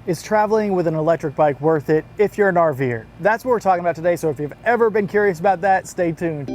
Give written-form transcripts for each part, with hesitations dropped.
Is traveling with an electric bike worth it if you're an RVer? That's what we're talking about today, so if you've ever been curious about that, stay tuned.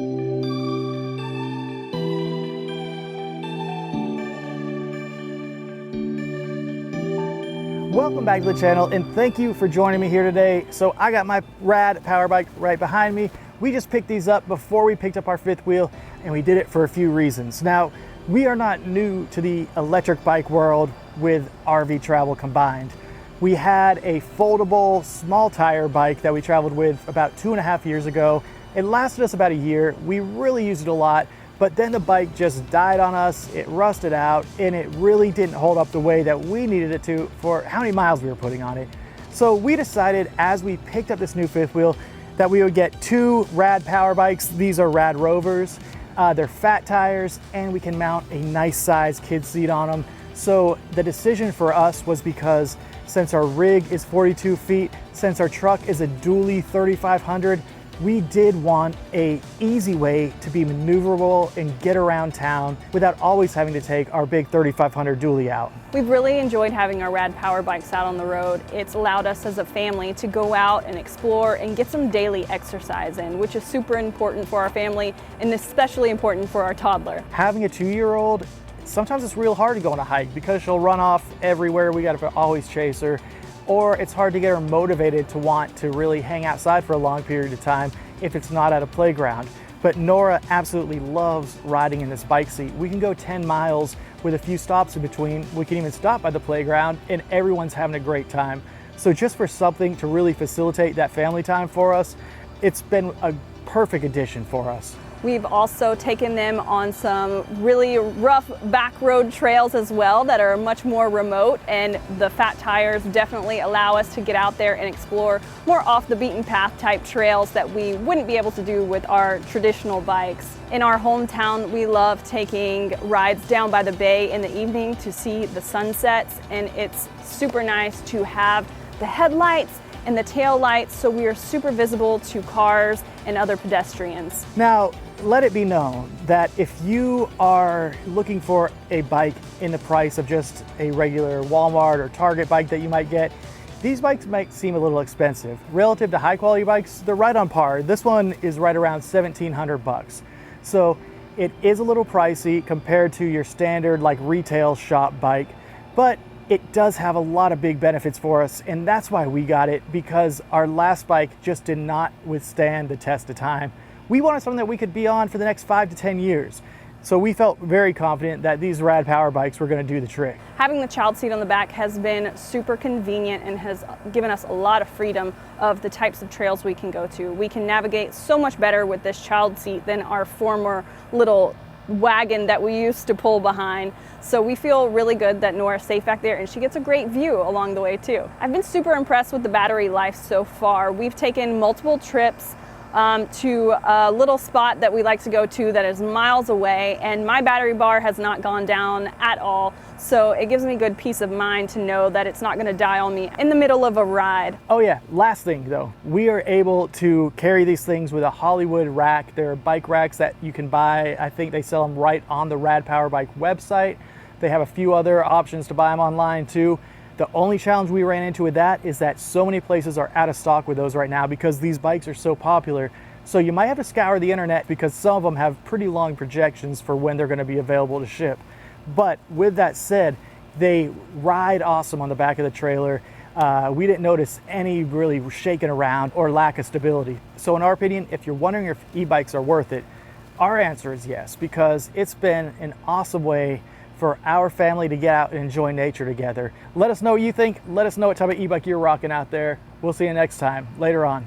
Welcome back to the channel, and thank you for joining me here today. So I got my rad power bike right behind me. We just picked these up before we picked up our fifth wheel, and we did it for a few reasons. Now, we are not new to the electric bike world with RV travel combined. We had a foldable small tire bike that we traveled with about 2.5 years ago. It lasted us about a year. We really used it a lot, but then the bike just died on us. It rusted out, and it really didn't hold up the way that we needed it to for how many miles we were putting on it. So we decided as we picked up this new fifth wheel that we would get two rad power bikes. These are Rad Rovers. They're fat tires, and we can mount a nice size kid seat on them. So the decision for us was because since our rig is 42 feet, since our truck is a dually 3500, we did want an easy way to be maneuverable and get around town without always having to take our big 3500 dually out. We've really enjoyed having our rad power bikes out on the road. It's allowed us as a family to go out and explore and get some daily exercise in, which is super important for our family and especially important for our toddler. Having a 2-year-old, sometimes it's real hard to go on a hike because she'll run off everywhere. We got to always chase her. Or it's hard to get her motivated to want to really hang outside for a long period of time if it's not at a playground. But Nora absolutely loves riding in this bike seat. We can go 10 miles with a few stops in between. We can even stop by the playground and everyone's having a great time. So just for something to really facilitate that family time for us, it's been a perfect addition for us. We've also taken them on some really rough back road trails as well that are much more remote, and the fat tires definitely allow us to get out there and explore more off the beaten path type trails that we wouldn't be able to do with our traditional bikes. In our hometown, we love taking rides down by the bay in the evening to see the sunsets, and it's super nice to have the headlights and the tail lights so we are super visible to cars and other pedestrians. Now, let it be known that if you are looking for a bike in the price of just a regular Walmart or Target bike that you might get, these bikes might seem a little expensive. Relative to high quality bikes, they're right on par. This one is right around 1,700 bucks. So it is a little pricey compared to your standard like retail shop bike, but it does have a lot of big benefits for us, and that's why we got it, because our last bike just did not withstand the test of time. We wanted something that we could be on for the next 5 to 10 years. So we felt very confident that these rad power bikes were going to do the trick. Having the child seat on the back has been super convenient and has given us a lot of freedom of the types of trails we can go to. We can navigate so much better with this child seat than our former little wagon that we used to pull behind. So we feel really good that Nora's safe back there, and she gets a great view along the way too. I've been super impressed with the battery life so far. We've taken multiple trips to a little spot that we like to go to that is miles away, and my battery bar has not gone down at all. So it gives me good peace of mind to know that it's not going to die on me in the middle of a ride. Oh yeah, last thing though, we are able to carry these things with a Hollywood rack. There are bike racks that you can buy. I think they sell them right on the Rad Power Bike website. They have a few other options to buy them online too. The only challenge we ran into with that is that so many places are out of stock with those right now because these bikes are so popular. So you might have to scour the internet because some of them have pretty long projections for when they're going to be available to ship. But with that said, they ride awesome on the back of the trailer. We didn't notice any really shaking around or lack of stability. So in our opinion, if you're wondering if e-bikes are worth it, our answer is yes, because it's been an awesome way for our family to get out and enjoy nature together. Let us know what you think. Let us know what type of e-bike you're rocking out there. We'll see you next time. Later on.